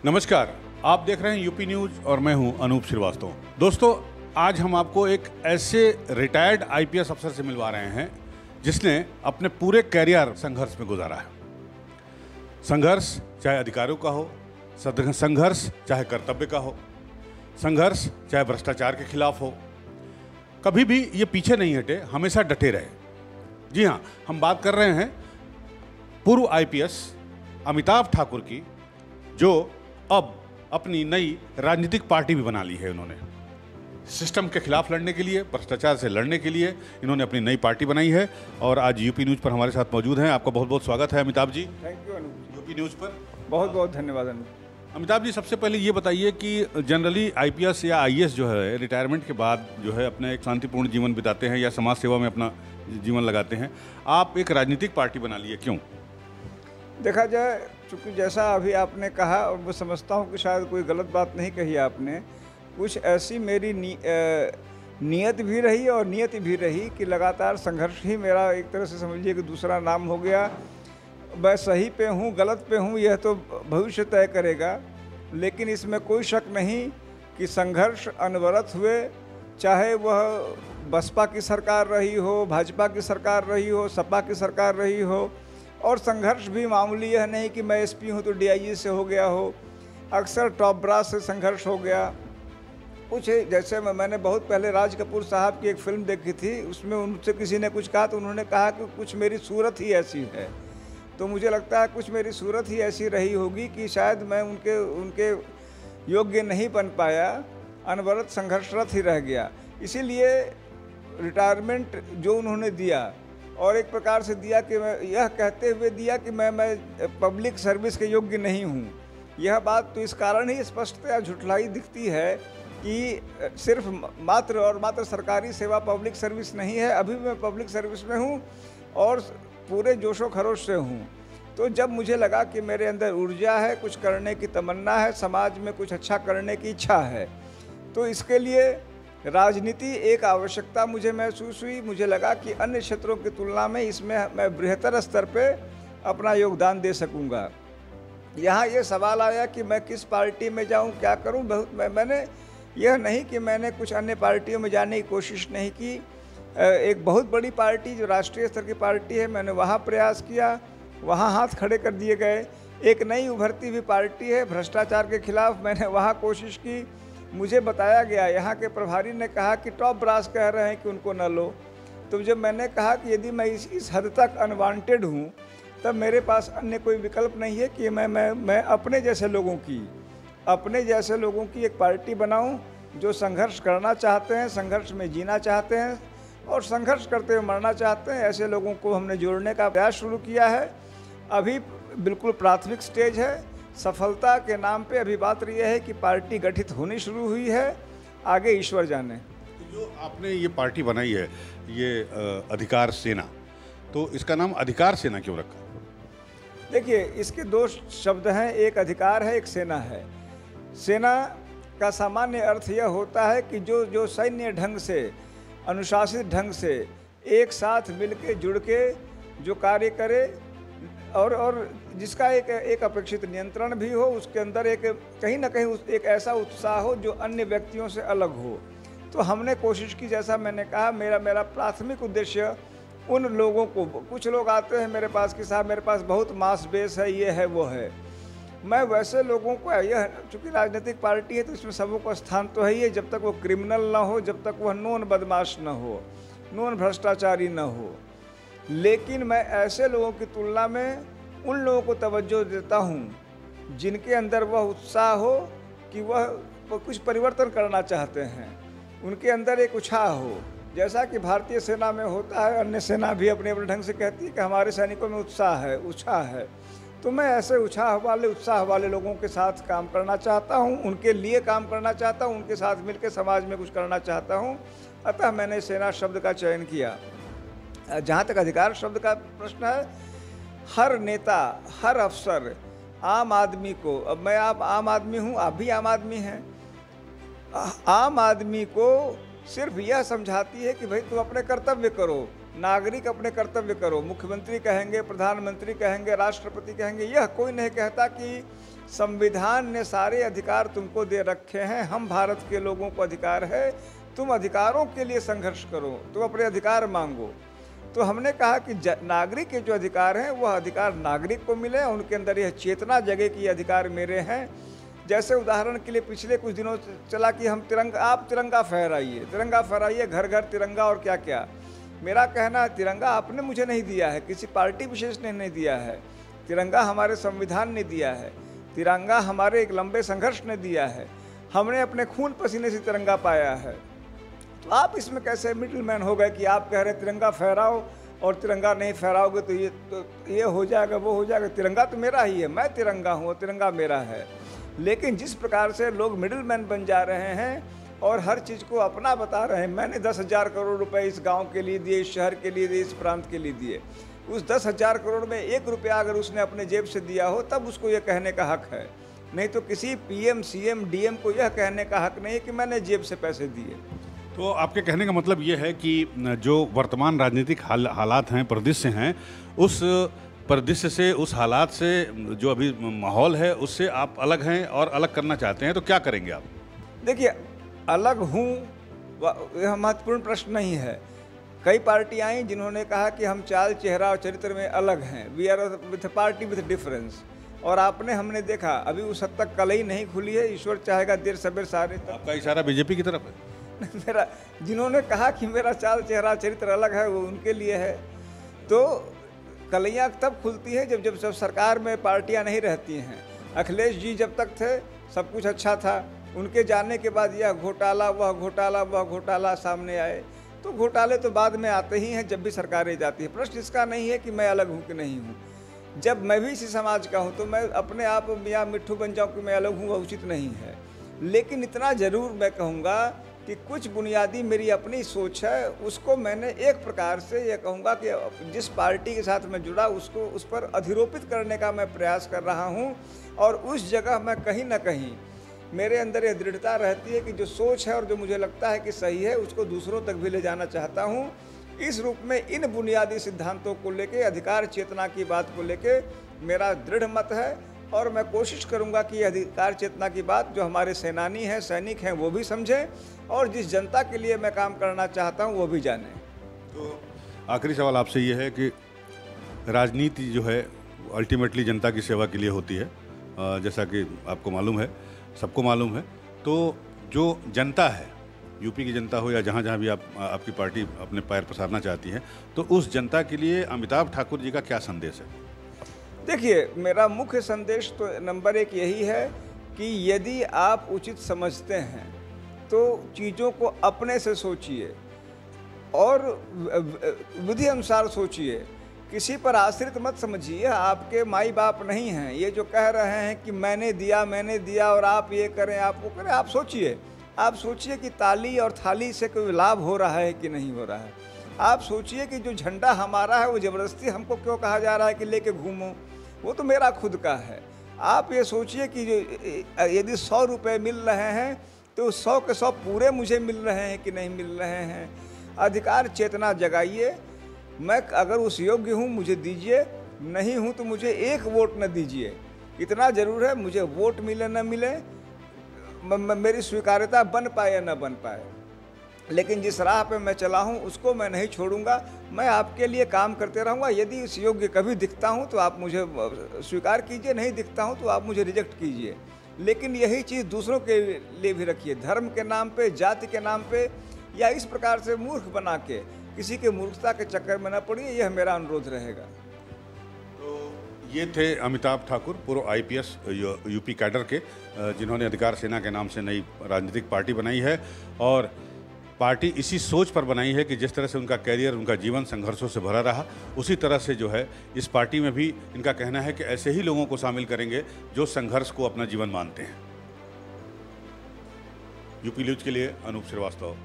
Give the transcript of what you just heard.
नमस्कार, आप देख रहे हैं यूपी न्यूज़ और मैं हूं अनूप श्रीवास्तव। दोस्तों, आज हम आपको एक ऐसे रिटायर्ड आईपीएस अफसर से मिलवा रहे हैं जिसने अपने पूरे कैरियर संघर्ष में गुजारा है। संघर्ष चाहे अधिकारियों का हो, संघर्ष चाहे कर्तव्य का हो, संघर्ष चाहे भ्रष्टाचार के खिलाफ हो, कभी भी ये पीछे नहीं हटे, हमेशा डटे रहे। जी हाँ, हम बात कर रहे हैं पूर्व आईपीएस अमिताभ ठाकुर की, जो अब अपनी नई राजनीतिक पार्टी भी बना ली है। उन्होंने सिस्टम के खिलाफ लड़ने के लिए, भ्रष्टाचार से लड़ने के लिए इन्होंने अपनी नई पार्टी बनाई है और आज यूपी न्यूज़ पर हमारे साथ मौजूद हैं। आपका बहुत बहुत स्वागत है Amitabh ji. Thank you Anoop. UP news पर बहुत बहुत धन्यवाद अनूप। अमिताभ जी, सबसे पहले ये बताइए कि जनरली आईपीएस या आईएएस जो है रिटायरमेंट के बाद जो है अपना एक शांतिपूर्ण जीवन बिताते हैं या समाज सेवा में अपना जीवन लगाते हैं। आप एक राजनीतिक पार्टी बना लिए, क्यों? देखा जाए, चूँकि जैसा अभी आपने कहा, और मैं समझता हूँ कि शायद कोई गलत बात नहीं कही आपने, कुछ ऐसी मेरी नीयत भी रही और नियत भी रही कि लगातार संघर्ष ही मेरा एक तरह से समझिए कि दूसरा नाम हो गया। मैं सही पे हूँ गलत पे हूँ यह तो भविष्य तय करेगा, लेकिन इसमें कोई शक नहीं कि संघर्ष अनवरत हुए, चाहे वह बसपा की सरकार रही हो, भाजपा की सरकार रही हो, सपा की सरकार रही हो। और संघर्ष भी मामूली यह नहीं कि मैं एसपी हूँ तो डीआईजी से हो गया हो, अक्सर टॉप ब्रास से संघर्ष हो गया। कुछ जैसे मैंने बहुत पहले राज कपूर साहब की एक फ़िल्म देखी थी, उसमें उनसे किसी ने कुछ कहा तो उन्होंने कहा कि कुछ मेरी सूरत ही ऐसी है। तो मुझे लगता है कुछ मेरी सूरत ही ऐसी रही होगी कि शायद मैं उनके योग्य नहीं बन पाया, अनवरत संघर्षरत ही रह गया। इसीलिए रिटायरमेंट जो उन्होंने दिया, और एक प्रकार से दिया कि मैं यह कहते हुए दिया कि मैं पब्लिक सर्विस के योग्य नहीं हूँ। यह बात तो इस कारण ही स्पष्टतया झुठलाई दिखती है कि सिर्फ मात्र और मात्र सरकारी सेवा पब्लिक सर्विस नहीं है। अभी मैं पब्लिक सर्विस में हूँ और पूरे जोशो खरोश से हूँ। तो जब मुझे लगा कि मेरे अंदर ऊर्जा है, कुछ करने की तमन्ना है, समाज में कुछ अच्छा करने की इच्छा है, तो इसके लिए राजनीति एक आवश्यकता मुझे महसूस हुई। मुझे लगा कि अन्य क्षेत्रों की तुलना में इसमें मैं बृहत्तर स्तर पे अपना योगदान दे सकूंगा। यहाँ ये सवाल आया कि मैं किस पार्टी में जाऊँ, क्या करूँ। मैंने यह नहीं कि मैंने कुछ अन्य पार्टियों में जाने की कोशिश नहीं की। एक बहुत बड़ी पार्टी जो राष्ट्रीय स्तर की पार्टी है, मैंने वहाँ प्रयास किया, वहाँ हाथ खड़े कर दिए गए। एक नई उभरती हुई पार्टी है भ्रष्टाचार के खिलाफ, मैंने वहाँ कोशिश की। मुझे बताया गया, यहाँ के प्रभारी ने कहा कि टॉप ब्रास कह रहे हैं कि उनको न लो। तो जब मैंने कहा कि यदि मैं इस हद तक अनवांटेड हूँ, तब मेरे पास अन्य कोई विकल्प नहीं है कि मैं अपने जैसे लोगों की एक पार्टी बनाऊं जो संघर्ष करना चाहते हैं, संघर्ष में जीना चाहते हैं और संघर्ष करते हुए मरना चाहते हैं। ऐसे लोगों को हमने जोड़ने का प्रयास शुरू किया है। अभी बिल्कुल प्राथमिक स्टेज है। सफलता के नाम पे अभी बात यह है कि पार्टी गठित होनी शुरू हुई है, आगे ईश्वर जाने। जो आपने ये पार्टी बनाई है, ये अधिकार सेना, तो इसका नाम अधिकार सेना क्यों रखा? देखिए, इसके दो शब्द हैं, एक अधिकार है, एक सेना है। सेना का सामान्य अर्थ यह होता है कि जो सैन्य ढंग से, अनुशासित ढंग से एक साथ मिलके जुड़ के जो कार्य करे और जिसका एक अपेक्षित नियंत्रण भी हो, उसके अंदर एक कहीं ना कहीं एक ऐसा उत्साह हो जो अन्य व्यक्तियों से अलग हो। तो हमने कोशिश की, जैसा मैंने कहा, मेरा प्राथमिक उद्देश्य उन लोगों को, कुछ लोग आते हैं मेरे पास कि साहब मेरे पास बहुत मास बेस है, ये है वो है। मैं वैसे लोगों को, यह चूँकि राजनीतिक पार्टी है तो इसमें सबों को स्थान तो है ही है, जब तक वो क्रिमिनल ना हो, जब तक वह नॉन बदमाश न हो, नॉन भ्रष्टाचारी न हो। लेकिन मैं ऐसे लोगों की तुलना में उन लोगों को तवज्जो देता हूँ जिनके अंदर वह उत्साह हो कि वह कुछ परिवर्तन करना चाहते हैं, उनके अंदर एक उत्साह हो। जैसा कि भारतीय सेना में होता है, अन्य सेना भी अपने अपने ढंग से कहती है कि हमारे सैनिकों में उत्साह है। तो मैं ऐसे उत्साह वाले लोगों के साथ काम करना चाहता हूँ, उनके लिए काम करना चाहता हूँ, उनके साथ मिलकर समाज में कुछ करना चाहता हूँ। अतः मैंने सेना शब्द का चयन किया। जहाँ तक अधिकार शब्द का प्रश्न है, हर नेता, हर अफसर, आम आदमी को, अब मैं आप आम आदमी हूँ, आप भी आम आदमी हैं, आम आदमी को सिर्फ यह समझाती है कि भाई तुम अपने कर्तव्य करो, नागरिक अपने कर्तव्य करो। मुख्यमंत्री कहेंगे, प्रधानमंत्री कहेंगे, राष्ट्रपति कहेंगे, यह कोई नहीं कहता कि संविधान ने सारे अधिकार तुमको दे रखे हैं, हम भारत के लोगों को अधिकार है, तुम अधिकारों के लिए संघर्ष करो, तुम अपने अधिकार मांगो। तो हमने कहा कि नागरिक के जो अधिकार हैं वह अधिकार नागरिक को मिले, उनके अंदर यह चेतना जगे कि ये अधिकार मेरे हैं। जैसे उदाहरण के लिए पिछले कुछ दिनों से चला कि हम आप तिरंगा फहराइए, घर घर तिरंगा और क्या क्या। मेरा कहना है तिरंगा आपने मुझे नहीं दिया है, किसी पार्टी विशेष ने नहीं दिया है, तिरंगा हमारे संविधान ने दिया है, तिरंगा हमारे एक लंबे संघर्ष ने दिया है, हमने अपने खून पसीने से तिरंगा पाया है। तो आप इसमें कैसे मिडिल मैन हो गए कि आप कह रहे तिरंगा फहराओ और तिरंगा नहीं फहराओगे तो ये हो जाएगा, वो हो जाएगा। तिरंगा तो मेरा ही है, मैं तिरंगा हूँ और तिरंगा मेरा है। लेकिन जिस प्रकार से लोग मिडिल मैन बन जा रहे हैं और हर चीज़ को अपना बता रहे हैं, मैंने 10,000 करोड़ रुपए इस गांव के लिए दिए, इस शहर के लिए दिए, इस प्रांत के लिए दिए। उस 10,000 करोड़ में 1 रुपया अगर उसने अपने जेब से दिया हो तब उसको यह कहने का हक है, नहीं तो किसी पीएम, सीएम, डीएम को यह कहने का हक नहीं है कि मैंने जेब से पैसे दिए। तो आपके कहने का मतलब ये है कि जो वर्तमान राजनीतिक हालात हैं, परिदृश्य हैं, उस परिदृश्य से, उस हालात से, जो अभी माहौल है उससे आप अलग हैं और अलग करना चाहते हैं, तो क्या करेंगे आप? देखिए, अलग हूँ यह महत्वपूर्ण प्रश्न नहीं है। कई पार्टियाँ आई जिन्होंने कहा कि हम चाल, चेहरा और चरित्र में अलग हैं, we are with party with difference. और हमने देखा अभी उस हद तक कलई नहीं खुली है, ईश्वर चाहेगा देर सवेर सारे तक। आपका इशारा बीजेपी की तरफ है? मेरा, जिन्होंने कहा कि मेरा चाल, चेहरा, चरित्र अलग है, वो उनके लिए है। तो कलैयाँ तब खुलती है जब सरकार में पार्टियां नहीं रहती हैं। अखिलेश जी जब तक थे सब कुछ अच्छा था, उनके जाने के बाद यह घोटाला, वह घोटाला, वह घोटाला सामने आए। तो घोटाले तो बाद में आते ही हैं जब भी सरकारें जाती है। प्रश्न इसका नहीं है कि मैं अलग हूँ कि नहीं हूँ। जब मैं भी इसी समाज का हूँ तो मैं अपने आप या मिट्ठू बन जाऊँ कि मैं अलग हूँ, वह उचित नहीं है। लेकिन इतना ज़रूर मैं कहूँगा कि कुछ बुनियादी मेरी अपनी सोच है, उसको मैंने एक प्रकार से यह कहूँगा कि जिस पार्टी के साथ मैं जुड़ा उसको उस पर अधिरोपित करने का मैं प्रयास कर रहा हूँ। और उस जगह मैं कहीं ना कहीं मेरे अंदर यह दृढ़ता रहती है कि जो सोच है और जो मुझे लगता है कि सही है उसको दूसरों तक भी ले जाना चाहता हूँ। इस रूप में इन बुनियादी सिद्धांतों को लेके, अधिकार चेतना की बात को लेके मेरा दृढ़ मत है। और मैं कोशिश करूंगा कि अधिकार चेतना की बात जो हमारे सेनानी हैं, सैनिक हैं, वो भी समझें और जिस जनता के लिए मैं काम करना चाहता हूं वो भी जानें। तो आखिरी सवाल आपसे ये है कि राजनीति जो है अल्टीमेटली जनता की सेवा के लिए होती है, जैसा कि आपको मालूम है, सबको मालूम है। तो जो जनता है, यूपी की जनता हो या जहाँ जहाँ भी आपकी पार्टी अपने पैर पसारना चाहती है, तो उस जनता के लिए अमिताभ ठाकुर जी का क्या संदेश है? देखिए, मेरा मुख्य संदेश तो नंबर 1 यही है कि यदि आप उचित समझते हैं तो चीज़ों को अपने से सोचिए और विधि अनुसार सोचिए, किसी पर आश्रित मत समझिए। आपके माई बाप नहीं हैं ये जो कह रहे हैं कि मैंने दिया और आप ये करें, आप वो करें। आप सोचिए कि ताली और थाली से कोई लाभ हो रहा है कि नहीं हो रहा है। आप सोचिए कि जो झंडा हमारा है वो ज़बरदस्ती हमको क्यों कहा जा रहा है कि लेके घूमो, वो तो मेरा खुद का है। आप ये सोचिए कि जो यदि 100 रुपये मिल रहे हैं तो 100 के 100 पूरे मुझे मिल रहे हैं कि नहीं मिल रहे हैं। अधिकार चेतना जगाइए। मैं अगर उस योग्य हूँ मुझे दीजिए, नहीं हूँ तो मुझे 1 वोट न दीजिए। इतना ज़रूर है, मुझे वोट मिले न मिले, मेरी स्वीकार्यता बन पाए या न बन पाए, लेकिन जिस राह पे मैं चला हूँ उसको मैं नहीं छोड़ूंगा। मैं आपके लिए काम करते रहूँगा। यदि इस योग्य कभी दिखता हूँ तो आप मुझे स्वीकार कीजिए, नहीं दिखता हूँ तो आप मुझे रिजेक्ट कीजिए। लेकिन यही चीज़ दूसरों के लिए भी रखिए, धर्म के नाम पे, जाति के नाम पे या इस प्रकार से मूर्ख बना के किसी के मूर्खता के चक्कर में न पड़िए, यह मेरा अनुरोध रहेगा। तो ये थे अमिताभ ठाकुर, पूर्व आईपीएस यूपी कैडर के, जिन्होंने अधिकार सेना के नाम से नई राजनीतिक पार्टी बनाई है। और पार्टी इसी सोच पर बनाई है कि जिस तरह से उनका कैरियर, उनका जीवन संघर्षों से भरा रहा, उसी तरह से जो है इस पार्टी में भी इनका कहना है कि ऐसे ही लोगों को शामिल करेंगे जो संघर्ष को अपना जीवन मानते हैं। यूपी न्यूज़ के लिए अनूप श्रीवास्तव।